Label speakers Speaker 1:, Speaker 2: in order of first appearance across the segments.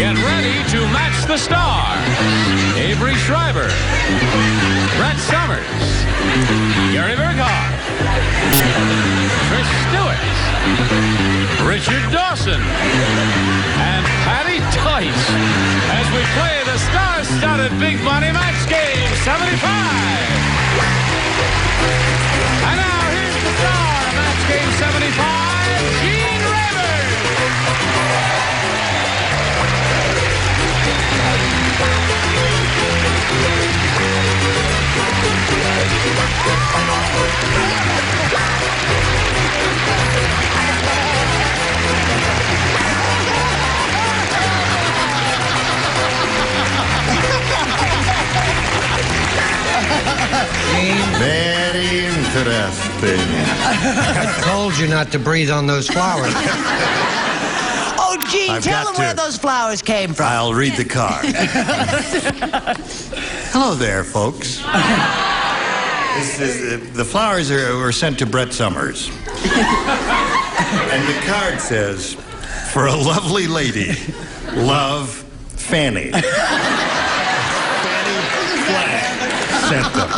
Speaker 1: Get ready to match the star. Avery Schreiber, Brett Summers, Gary Burghoff, Trish Stewart, Richard Dawson, and Patti Deutsch as we play the star-studded Big Money Match Game 75. And now here's the star of Match Game 75, Gene Raver.
Speaker 2: Very interesting.
Speaker 3: I told you not to breathe on those flowers.
Speaker 4: Oh, Gene, tell them where those flowers came from.
Speaker 2: I'll read the card. Hello there, folks. The flowers were sent to Brett Summers. And the card says, for a lovely lady, love, Fanny. Sent them.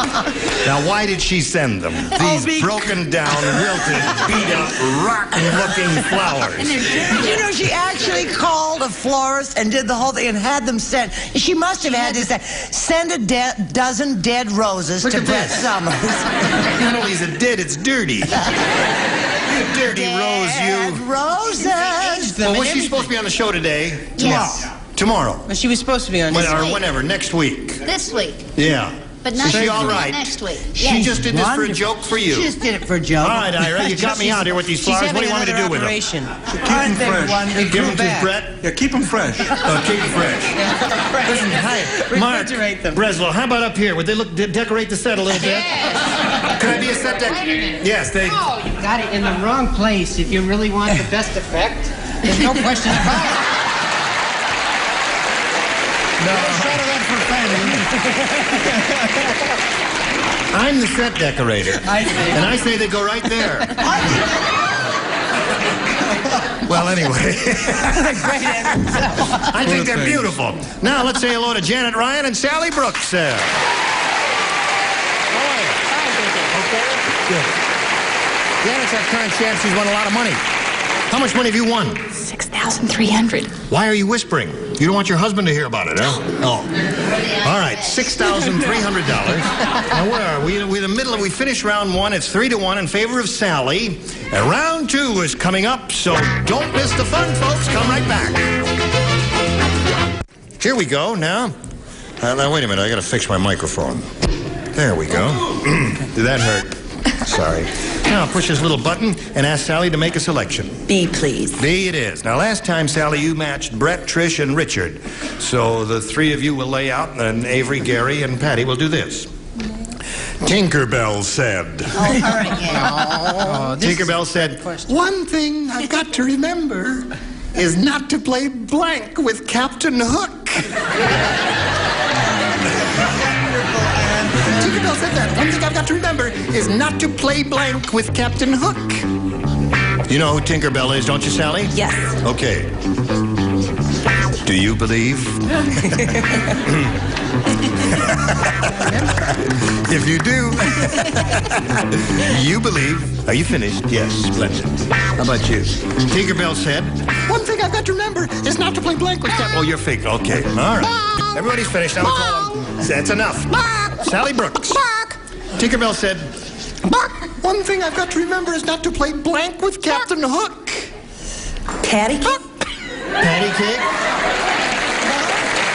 Speaker 2: Now, why did she send them? These broken down, wilted, beat up, rotten-looking flowers.
Speaker 4: You know, she actually called a florist and did the whole thing and had them sent. She must have had this. Send a dozen dead roses to Brett Summers.
Speaker 2: Not only is it dead, it's dirty. You dirty rose, you.
Speaker 4: Roses.
Speaker 2: Well, was she supposed to be on the show today?
Speaker 5: Yes.
Speaker 2: Tomorrow.
Speaker 5: Well, she was supposed to be on this
Speaker 2: Or
Speaker 5: week.
Speaker 2: whenever, next week.
Speaker 5: This week.
Speaker 2: Yeah.
Speaker 5: But not
Speaker 2: Is she all right?
Speaker 5: next week.
Speaker 2: She just did this for a joke for you.
Speaker 4: She just did it for a joke.
Speaker 2: All right, Ira, you got me out here with these flowers. What do you want me to do with them?
Speaker 3: Keep them fresh.
Speaker 2: Give them to Brett?
Speaker 3: Yeah, keep them fresh.
Speaker 2: Keep them fresh. Listen, hi, Mark, Breslow, how about up here? Would they decorate the set a little bit? Could I be a set decorator? Yes, they...
Speaker 3: Oh, you got it in the wrong place. If you really want the best effect, there's no question about it.
Speaker 2: I'm the set decorator. And I say they go right there. Well, anyway. I think they're beautiful. Now, let's say hello to Janet Ryan and Sally Brooks. Good. Janet's our current champ. She's won a lot of money. How much money have you won?
Speaker 5: $6,300.
Speaker 2: Why are you whispering? You don't want your husband to hear about it, huh? Oh. All right, $6,300. Now, where are we? We're in the middle of, we finished round one. It's 3-1 in favor of Sally. And round two is coming up, so don't miss the fun, folks. Come right back. Here we go, now. Now, wait a minute. I got to fix my microphone. There we go. Did that hurt? Sorry. Now, push this little button and ask Sally to make a selection.
Speaker 4: B, please.
Speaker 2: B it is. Now, last time, Sally, you matched Brett, Trish, and Richard. So the three of you will lay out, and then Avery, Gary, and Patti will do this. Tinkerbell said.
Speaker 5: Oh, hurricane.
Speaker 2: Tinkerbell said, one thing I've got to remember is not to play blank with Captain Hook. Tinkerbell said that. One thing I've got to remember is not to play blank with Captain Hook. You know who Tinkerbell is, don't you, Sally?
Speaker 4: Yes.
Speaker 2: Okay. Do you believe? If you do, you believe. Are you finished? Yes, splendid. How about you? Tinkerbell said, one thing I've got to remember is not to play blank with Captain. Oh, you're fake. Okay, all right. Everybody's finished. Now we call them. That's enough. Sally Brooks. Tinkerbell said, one thing I've got to remember is not to play blank with Captain Hook.
Speaker 4: Patty cake?
Speaker 2: Patty cake?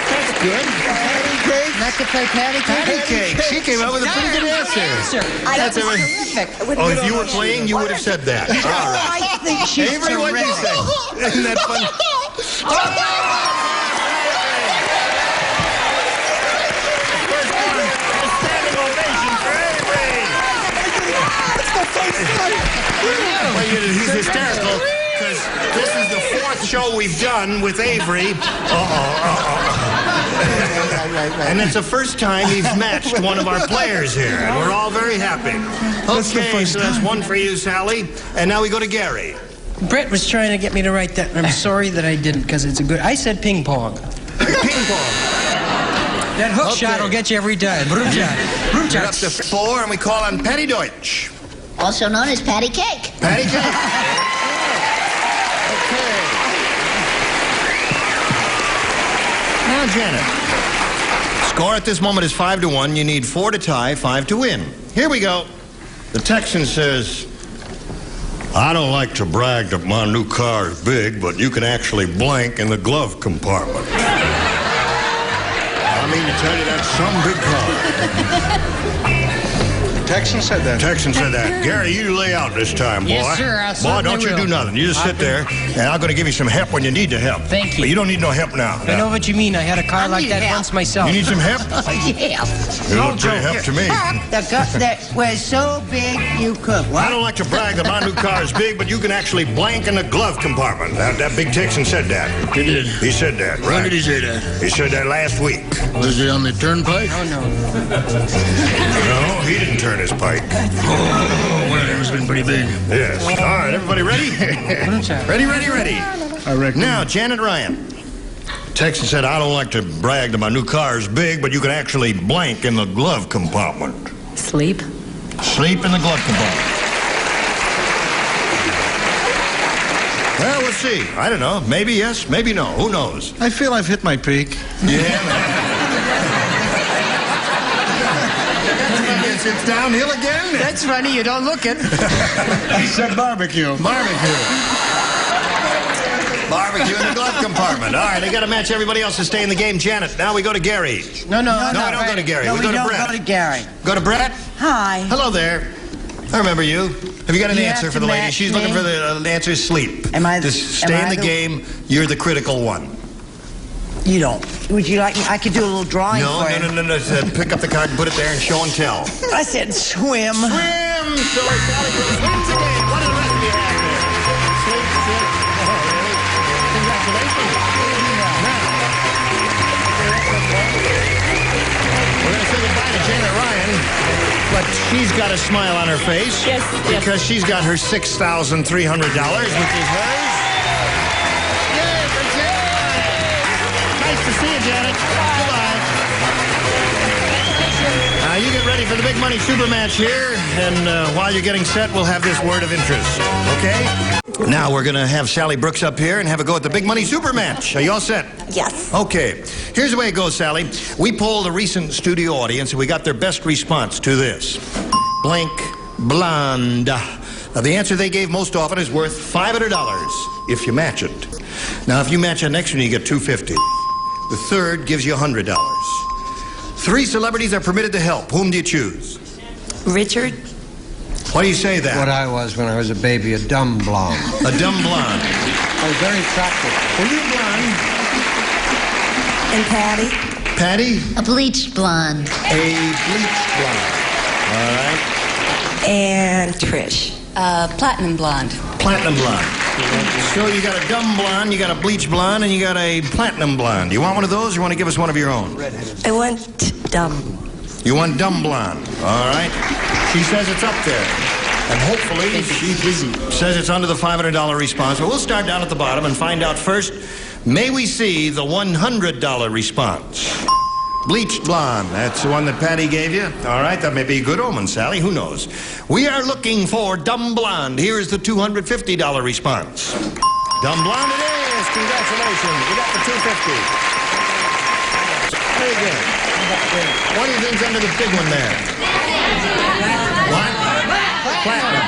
Speaker 2: That's good. Patty cake?
Speaker 3: Not to play patty cake?
Speaker 2: Patty cake. She came up with a pretty good answer. That's
Speaker 3: terrific.
Speaker 2: Oh, if you were playing, you would have said that. All right.
Speaker 4: I think she's
Speaker 2: Avery, what did you say? Isn't that funny? Well, he's hysterical because this is the fourth show we've done with Avery. And it's the first time he's matched one of our players here, and we're all very happy. Okay, so that's one for you, Sally. And now we go to Gary.
Speaker 5: Brett was trying to get me to write that, and I'm sorry that I didn't, because it's a good... I said ping pong.
Speaker 2: Ping pong.
Speaker 5: That hook shot will get you every time.
Speaker 2: We're up to 4, and we call on Patti Deutsch.
Speaker 6: Also known as Patty Cake.
Speaker 2: Patty Cake. Okay. Now, Janet. Score at this moment is 5-1. You need 4 to tie, 5 to win. Here we go. The Texan says, I don't like to brag that my new car is big, but you can actually blank in the glove compartment. I mean to tell you, that's some big car.
Speaker 7: Texan said that.
Speaker 2: Texan said that. Gary, you lay out this time, boy.
Speaker 3: Yes, sir, I
Speaker 2: Boy, don't you
Speaker 3: certainly
Speaker 2: do nothing. You just sit there, and I'm going to give you some help when you need the help.
Speaker 3: Thank you.
Speaker 2: But you don't need no help now.
Speaker 5: I know what you mean. I had a car like that once myself.
Speaker 2: You need some help?
Speaker 4: Yeah.
Speaker 2: You look pretty help to me.
Speaker 4: That was so big you could.
Speaker 2: I don't like to brag that my new car is big, but you can actually blank in the glove compartment. That big Texan said that.
Speaker 7: He did.
Speaker 2: He said that, right?
Speaker 7: When did he say that?
Speaker 2: He said that last week.
Speaker 7: Was he on the turnpike?
Speaker 5: Oh, no.
Speaker 2: No, he didn't turn his pike.
Speaker 7: Oh, well, it was been pretty big.
Speaker 2: Yes. All right, everybody ready? Ready.
Speaker 7: I reckon.
Speaker 2: Now, Janet Ryan. Texan said, I don't like to brag that my new car is big, but you can actually blank in the glove compartment.
Speaker 8: Sleep.
Speaker 2: Sleep in the glove compartment. Well, we'll see. I don't know. Maybe yes, maybe no. Who knows?
Speaker 7: I feel I've hit my peak.
Speaker 2: Yeah, man. It's downhill again?
Speaker 5: That's funny. You don't look it.
Speaker 7: He said barbecue.
Speaker 2: Barbecue in the glove compartment. All right, they got to match everybody else to stay in the game. Janet, now we go to Gary.
Speaker 5: No,
Speaker 2: we don't go to Gary.
Speaker 4: No,
Speaker 2: we go to
Speaker 4: don't
Speaker 2: Brett.
Speaker 4: go to Gary.
Speaker 2: Go to Brett?
Speaker 4: Hi.
Speaker 2: Hello there. I remember you. Have you got an
Speaker 4: You
Speaker 2: answer
Speaker 4: have
Speaker 2: for
Speaker 4: to
Speaker 2: the lady?
Speaker 4: match
Speaker 2: She's
Speaker 4: me.
Speaker 2: looking for the answer is sleep.
Speaker 4: Am I-
Speaker 2: Just stay
Speaker 4: am
Speaker 2: in
Speaker 4: I
Speaker 2: the
Speaker 4: the-
Speaker 2: game. You're the critical one.
Speaker 4: You don't. Would you like me? I could do a little drawing
Speaker 2: No.
Speaker 4: for you.
Speaker 2: Pick up the card and put it there and show and tell.
Speaker 4: I said swim.
Speaker 2: Swim! So Sally Brooks wins the game. What does the rest of you have there? Sleep. Oh, really? Congratulations. We're going to say goodbye to Janet Ryan, but she's got a smile on her face.
Speaker 8: Yes.
Speaker 2: Because she's got her $6,300, which is hers. Yay for Janet! Nice to see you, Janet. Goodbye. Now, you get ready for the big money super match here, and while you're getting set, we'll have this word of interest, okay? Now, we're going to have Sally Brooks up here and have a go at the big money super match. Are you all set?
Speaker 8: Yes.
Speaker 2: Okay. Here's the way it goes, Sally. We polled a recent studio audience, and we got their best response to this. Blank blonde. Now, the answer they gave most often is worth $500 if you match it. Now, if you match the next one, you get $250. The third gives you $100. 3 celebrities are permitted to help. Whom do you choose?
Speaker 8: Richard.
Speaker 2: Why do you say that?
Speaker 9: What I was when I was a baby, a dumb blonde.
Speaker 2: A dumb blonde.
Speaker 9: I was very attractive.
Speaker 2: Were you blonde?
Speaker 8: And Patti.
Speaker 2: Patti?
Speaker 6: A bleached blonde.
Speaker 2: A bleached blonde. All right.
Speaker 8: And Trish. Platinum blonde.
Speaker 2: Platinum blonde. So you got a dumb blonde, you got a bleach blonde, and you got a platinum blonde. You want one of those, or you want to give us one of your own?
Speaker 8: I want dumb.
Speaker 2: You want dumb blonde. All right. She says it's up there. And hopefully she says it's under the $500 response. But we'll start down at the bottom and find out first, may we see the $100 response? Bleached blonde. That's the one that Patti gave you. All right, that may be a good omen, Sally. Who knows? We are looking for dumb blonde. Here is the $250 response. Dumb blonde it is. Congratulations. You got the $250. Very good. What do you think's under the big one there? What? Platinum.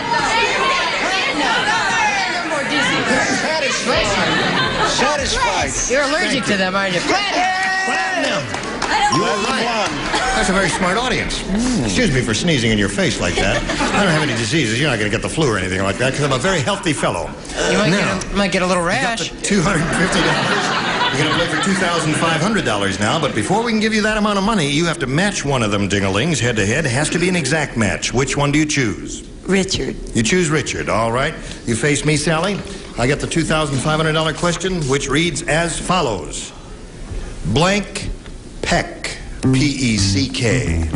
Speaker 7: Satisfied.
Speaker 5: You're allergic to them, aren't you?
Speaker 2: Platinum. You are right. That's a very smart audience. Excuse me for sneezing in your face like that. I don't have any diseases. You're not going to get the flu or anything like that because I'm a very healthy fellow.
Speaker 5: You might get a little rash.
Speaker 2: $250. You're going to play for $2,500 now, but before we can give you that amount of money, you have to match one of them ding-a-lings head-to-head. It has to be an exact match. Which one do you choose?
Speaker 8: Richard.
Speaker 2: You choose Richard, all right. You face me, Sally. I get the $2,500 question, which reads as follows. Blank peck, P-E-C-K.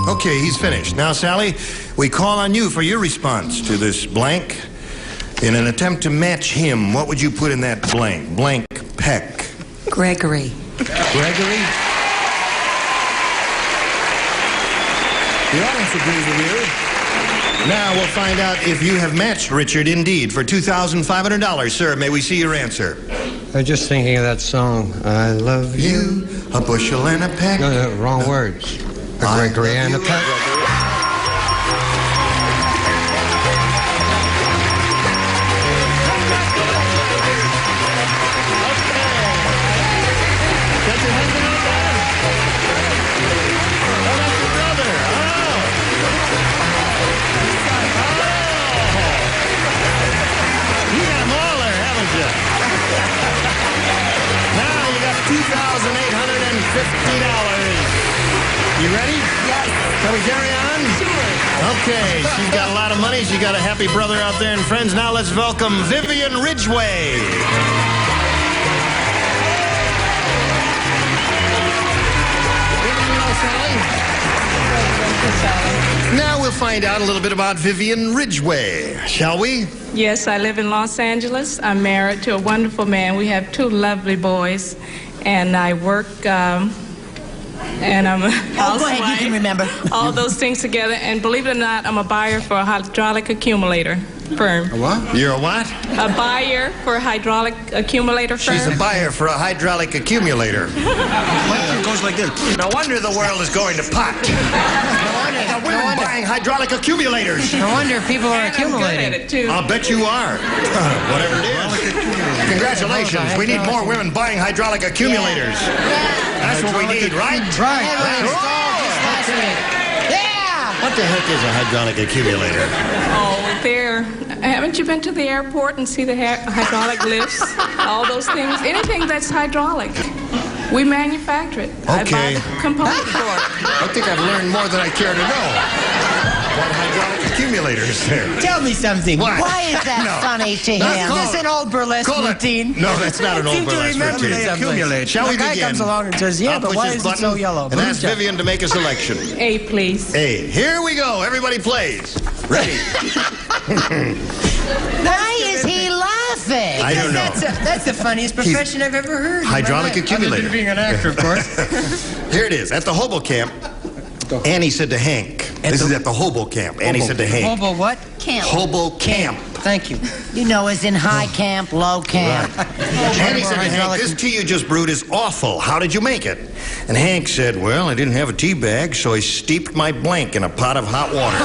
Speaker 2: Okay, he's finished. Now, Sally, we call on you for your response to this blank. In an attempt to match him, what would you put in that blank? Blank peck.
Speaker 8: Gregory.
Speaker 2: Gregory? The audience agrees with you. Now we'll find out if you have matched Richard indeed for $2,500. Sir, may we see your answer?
Speaker 9: I was just thinking of that song, I love you.
Speaker 2: A bushel and a peck.
Speaker 9: No, wrong words. A Gregory and a peck.
Speaker 2: You ready?
Speaker 8: Yes.
Speaker 2: Can we carry on?
Speaker 8: Sure.
Speaker 2: Okay, she's got a lot of money. She's got a happy brother out there and friends. Now let's welcome Vivian Ridgway. Now we'll find out a little bit about Vivian Ridgway, shall we?
Speaker 10: Yes, I live in Los Angeles. I'm married to a wonderful man. We have 2 lovely boys, and I work, and I'm a housewife.
Speaker 4: Go ahead, you can remember.
Speaker 10: All those things together, and believe it or not, I'm a buyer for a hydraulic accumulator firm.
Speaker 2: A what? You're a what?
Speaker 10: A buyer for a hydraulic accumulator firm.
Speaker 2: She's a buyer for a hydraulic accumulator.
Speaker 7: It goes like this.
Speaker 2: No wonder the world is going to pot. No women buying hydraulic accumulators.
Speaker 5: No wonder people are accumulating.
Speaker 10: I'm good at it, too.
Speaker 2: I'll bet you are. Whatever it is. Congratulations. We need more women buying hydraulic accumulators. That's what we need, right?
Speaker 5: Right.
Speaker 2: What the heck is a hydraulic accumulator?
Speaker 10: Oh, there. Haven't you been to the airport and see the hydraulic lifts? All those things. Anything that's hydraulic. We manufacture it. I buy the component for it.
Speaker 2: I think I've learned more than I care to know. What hydraulic accumulators there?
Speaker 5: Tell me something.
Speaker 2: What?
Speaker 4: Why is that funny to him?
Speaker 5: Is this an old burlesque routine?
Speaker 2: No, that's not an old burlesque routine.
Speaker 5: Accumulate.
Speaker 2: Shall we
Speaker 5: The guy
Speaker 2: begin?
Speaker 5: comes along and says, yeah,
Speaker 2: I'll
Speaker 5: but
Speaker 2: push
Speaker 5: why
Speaker 2: this
Speaker 5: is it so
Speaker 2: button
Speaker 5: yellow?
Speaker 2: And ask Vivian to make a selection.
Speaker 10: A, please.
Speaker 2: A. Here we go. Everybody plays. Ready?
Speaker 4: Why is he laughing?
Speaker 2: I don't know.
Speaker 5: That's the funniest profession I've ever heard.
Speaker 2: Hydraulic accumulator.
Speaker 5: Other than being an actor, of course.
Speaker 2: Here it is. At the hobo camp, Annie said to Hank. This is at the hobo camp. Annie said to Hank.
Speaker 5: Hobo what?
Speaker 6: Camp.
Speaker 2: Hobo camp.
Speaker 5: Thank you.
Speaker 4: You know, as in high camp, low camp.
Speaker 2: Annie said to Hank, this tea you just brewed is awful. How did you make it? And Hank said, well, I didn't have a tea bag, so I steeped my blank in a pot of hot water.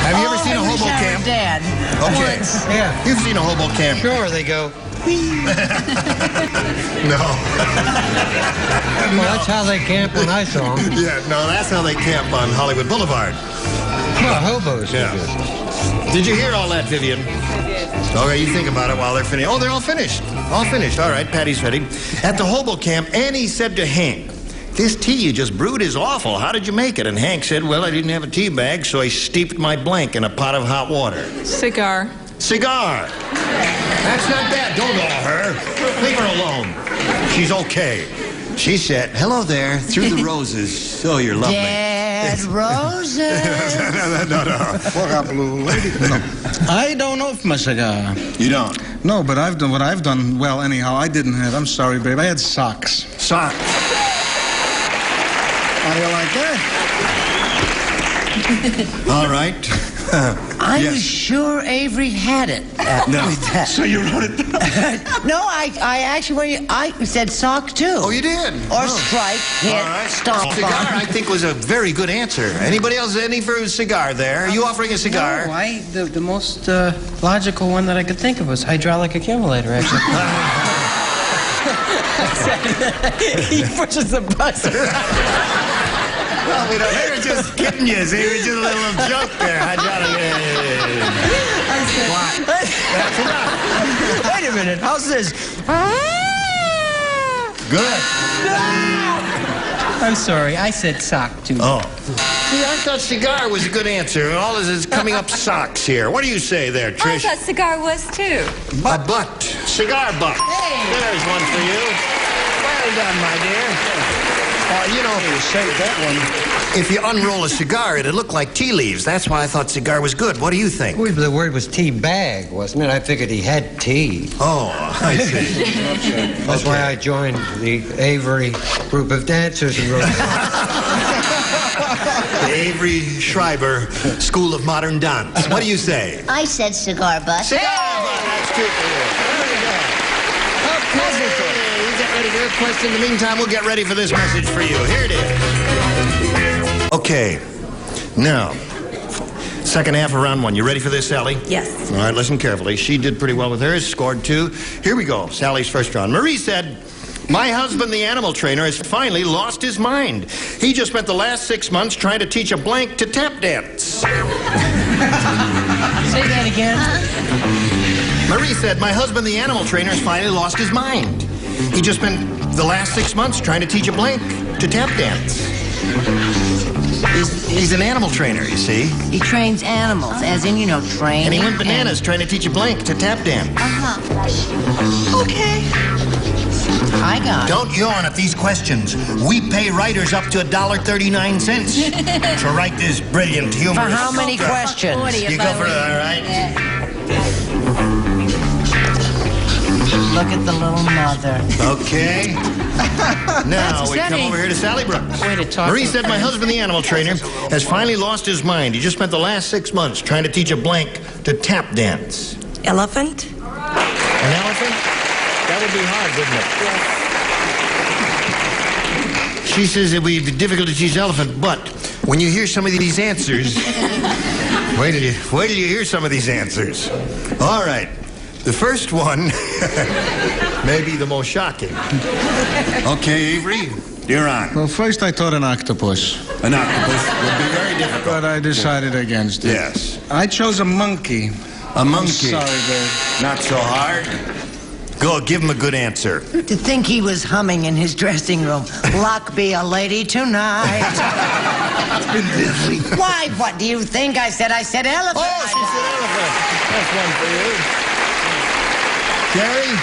Speaker 2: Have you ever seen a hobo camp?
Speaker 4: Dad.
Speaker 2: Okay.
Speaker 5: Yeah.
Speaker 2: You've seen a hobo camp.
Speaker 5: Sure, they go.
Speaker 2: No.
Speaker 9: Well, that's how they camp when I saw them.
Speaker 2: Yeah, no, that's how they camp on Hollywood Boulevard.
Speaker 9: Well, hobos.
Speaker 2: Yeah. Did you hear all that, Vivian?
Speaker 10: I did.
Speaker 2: All right, you think about it while they're finished. Oh, they're all finished. All finished. All right, Patty's ready. At the hobo camp, Annie said to Hank, this tea you just brewed is awful. How did you make it? And Hank said, well, I didn't have a tea bag, so I steeped my blank in a pot of hot water.
Speaker 10: Cigar.
Speaker 2: Cigar. That's not bad. Don't awe her. Leave her alone. She's okay. She said, hello there, through the roses. Oh, you're lovely.
Speaker 4: Dead roses.
Speaker 2: No.
Speaker 7: What up, little lady? No. I don't know if my cigar.
Speaker 2: You don't?
Speaker 7: No, but I've done what I've done. Well, anyhow, I didn't have. I'm sorry, babe. I had socks.
Speaker 2: Sock.
Speaker 7: How do you like that?
Speaker 2: All right.
Speaker 4: I was sure Avery had it. With that.
Speaker 7: So you wrote it down?
Speaker 4: No, I actually, I said sock too.
Speaker 2: Oh, you did?
Speaker 4: Or strike, hit,
Speaker 2: All right.
Speaker 4: stomp
Speaker 2: Cigar,
Speaker 4: on.
Speaker 2: I think, was a very good answer. Anybody else, any for a cigar there? Are you offering a cigar?
Speaker 5: No, the most logical one that I could think of was hydraulic accumulator, actually. He pushes the buzzer.
Speaker 2: Well, we don't, they were just kidding you. See, it was just a little joke there. That's enough.
Speaker 5: Wait a minute, how's this?
Speaker 2: Good.
Speaker 5: I'm sorry, I said sock too.
Speaker 2: Oh. See, I thought cigar was a good answer. All this is coming up socks here. What do you say there,
Speaker 8: I
Speaker 2: Trish?
Speaker 8: thought cigar was too.
Speaker 2: A butt. Cigar butt.
Speaker 3: Hey.
Speaker 2: There's one for you.
Speaker 3: Well done, my dear.
Speaker 2: You know,
Speaker 7: You saved that one.
Speaker 2: if you unroll a cigar, it'd look like tea leaves. That's why I thought cigar was good. What do you think?
Speaker 9: Well, the word was tea bag, wasn't it? I figured he had tea.
Speaker 2: Oh, I see.
Speaker 9: That's why I joined the Avery group of dancers and wrote.
Speaker 2: The Avery Schreiber School of Modern Dance. What do you say?
Speaker 6: I said cigar butt.
Speaker 2: Cigar butt. That's good for you. Very good. Okay, you get ready for your question. In the meantime, we'll get ready for this message for you. Here it is. Okay, now, second half of round one. You ready for this, Sally?
Speaker 8: Yes.
Speaker 2: All right, listen carefully. She did pretty well with hers, scored 2. Here we go, Sally's first round. Marie said, my husband, the animal trainer, has finally lost his mind. He just spent the last 6 months trying to teach a blank to tap dance.
Speaker 5: Say that again.
Speaker 2: Marie said, my husband, the animal trainer, has finally lost his mind. He just spent the last 6 months trying to teach a blank to tap dance. He's an animal trainer, you see.
Speaker 4: He trains animals, as in, training.
Speaker 2: And he went bananas trying to teach a blank to tap dance.
Speaker 4: Okay. I got it.
Speaker 2: Don't yawn at these questions. We pay writers up to $1.39 to write this brilliant, humorous
Speaker 4: For how many
Speaker 2: stuff.
Speaker 4: questions?
Speaker 2: You go for it, all right?
Speaker 4: Look at the little mother.
Speaker 2: Okay. Now we come over here to Sally Brooks.
Speaker 5: Way to talk.
Speaker 2: Marie said, my husband, the animal trainer, has finally lost his mind. He just spent the last 6 months trying to teach a blank to tap dance.
Speaker 8: Elephant?
Speaker 2: An elephant? That would be hard, wouldn't it? She says it would be difficult to teach elephant, but when you hear some of these answers, wait till you hear some of these answers. All right. The first one may be the most shocking. Okay, Avery, you're on.
Speaker 7: Well, first I thought an octopus,
Speaker 2: An octopus would be very difficult.
Speaker 7: but I decided against it.
Speaker 2: Yes.
Speaker 7: I chose a monkey.
Speaker 2: A monkey.
Speaker 7: Sorry, babe.
Speaker 2: Not so hard. Go, give him a good answer.
Speaker 4: To think he was humming in his dressing room. Luck be a lady tonight. Why, what do you think? I said elephant.
Speaker 2: Oh, she said elephant. That's one for you. Gary?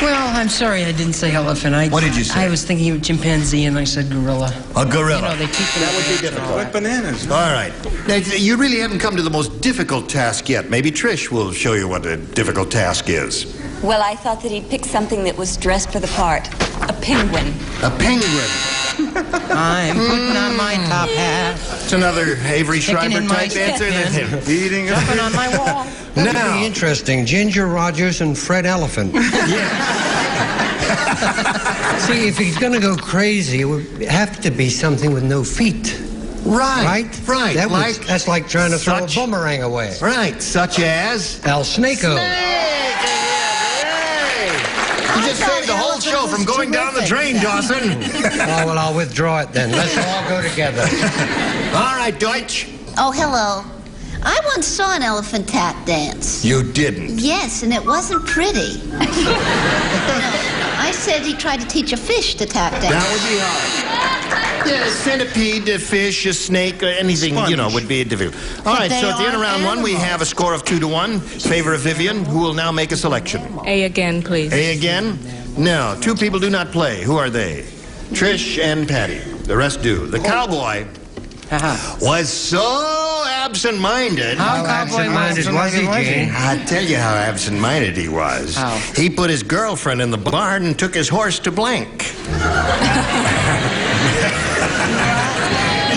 Speaker 5: Well, I'm sorry I didn't say elephant.
Speaker 2: What did you say?
Speaker 5: I was thinking of chimpanzee and I said gorilla.
Speaker 2: A gorilla.
Speaker 5: You know, they teach them
Speaker 2: That would be
Speaker 5: to dance and all
Speaker 2: difficult.
Speaker 7: Like bananas.
Speaker 2: All right. Now, you really haven't come to the most difficult task yet. Maybe Trish will show you what a difficult task is.
Speaker 8: Well, I thought that he'd pick something that was dressed for the part. A penguin.
Speaker 2: A penguin.
Speaker 5: I'm putting on my top hat.
Speaker 2: It's another Avery
Speaker 5: Sticking
Speaker 2: Schreiber
Speaker 5: in my
Speaker 2: type answer.
Speaker 5: step
Speaker 2: Eating a
Speaker 5: Jumping on my wall.
Speaker 9: That would
Speaker 2: Now.
Speaker 9: be interesting. Ginger Rogers and Fred Elephant. See, if he's going to go crazy, it would have to be something with no feet.
Speaker 2: Right. Right.
Speaker 9: That's like trying to throw a
Speaker 2: such-
Speaker 9: boomerang away.
Speaker 2: Right. Such as.
Speaker 9: El Snako.
Speaker 2: You just saved the whole show from going down the drain, Dawson.
Speaker 9: Oh, well, I'll withdraw it then. Let's all go together.
Speaker 2: All right, Deutsch.
Speaker 6: Oh, hello. I once saw an elephant tap dance.
Speaker 2: You didn't.
Speaker 6: Yes, and it wasn't pretty. No, I said he tried to teach a fish to tap dance.
Speaker 2: That would be hard. Yeah, a centipede, a fish, a snake, anything, would be difficult. All right, so at the end of round one, we have a score of 2-1 in favor of Vivian, who will now make a selection.
Speaker 10: A again, please.
Speaker 2: A again? No, 2 people do not play. Who are they? Trish and Patti. The rest do. The cowboy was so absent-minded.
Speaker 5: How
Speaker 9: absent-minded was he, Gene?
Speaker 2: I'll tell you how absent-minded he was.
Speaker 5: How?
Speaker 2: He put his girlfriend in the barn and took his horse to blank.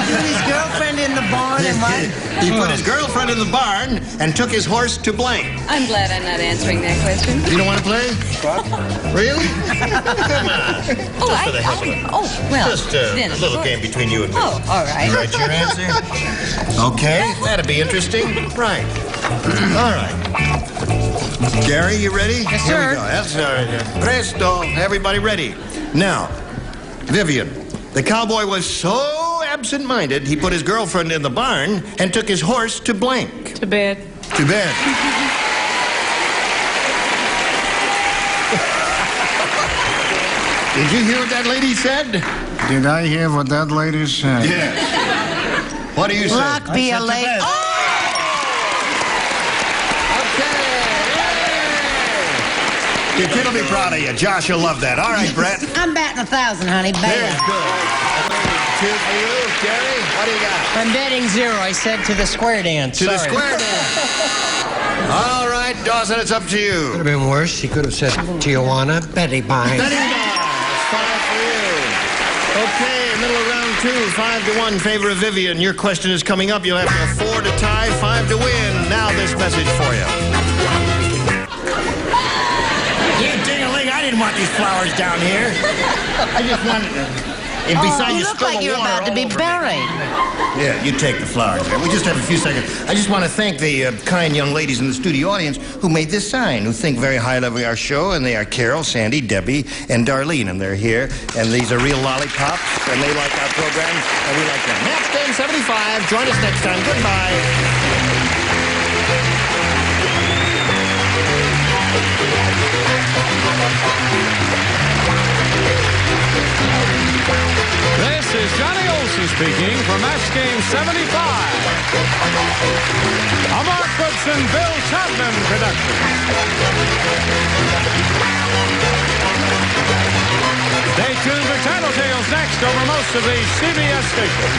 Speaker 4: His girlfriend in the barn and what?
Speaker 2: He put his girlfriend in the barn and took his horse to blank.
Speaker 8: I'm glad I'm not answering that question.
Speaker 2: You don't want to play? Really? Come on.
Speaker 8: Oh,
Speaker 2: For the heck of it.
Speaker 8: well.
Speaker 2: Just a
Speaker 8: then, of
Speaker 2: little
Speaker 8: course.
Speaker 2: game between you and me.
Speaker 8: Oh, all right.
Speaker 2: Write your answer. Okay, that'd be interesting. Right. All right. Gary, you ready?
Speaker 5: Yes,
Speaker 2: Here
Speaker 5: sir.
Speaker 2: we go. That's presto. Everybody ready. Now, Vivian, the cowboy was so absent-minded, he put his girlfriend in the barn and took his horse to blank.
Speaker 10: To bed.
Speaker 2: To bed. Did you hear what that lady said?
Speaker 7: Did I hear what that lady said?
Speaker 2: Yeah. What do you say?
Speaker 4: Luck be a lady. Oh!
Speaker 2: Your kid will be proud of you. Josh will love that. All right, Brett.
Speaker 4: I'm batting 1,000, honey.
Speaker 2: There's
Speaker 4: Bam.
Speaker 2: good. 2 for you. Gary, what do you got?
Speaker 5: I'm betting 0. I said to the square dance.
Speaker 2: To the
Speaker 5: Sorry.
Speaker 2: square dance. All right, Dawson, it's up to you.
Speaker 9: Could have been worse. He could have said Tijuana, Betty Bye.
Speaker 2: Betty Bye. 5 for you. Okay, middle of round 2, 5-1 in favor of Vivian. Your question is coming up. You'll have to have 4 to tie, 5 to win. Now this message for you. You ding-a-ling, I didn't want these flowers down here. I just wanted to... And besides,
Speaker 4: you
Speaker 2: you
Speaker 4: look
Speaker 2: spill
Speaker 4: like
Speaker 2: the
Speaker 4: you're
Speaker 2: water
Speaker 4: about to be
Speaker 2: all over
Speaker 4: buried.
Speaker 2: me. Yeah, you take the flowers. We just have a few seconds. I just want to thank the kind young ladies in the studio audience who made this sign, who think very highly of our show, and they are Carol, Sandy, Debbie, and Darlene, and they're here. And these are real lollipops, and they like our program, and we like them. Match Game 75. Join us next time. Goodbye.
Speaker 1: This is Johnny Olson speaking for Match Game 75. A Mark Goodson, Bill Chapman production. Stay tuned for Tattletales next over most of these CBS stations.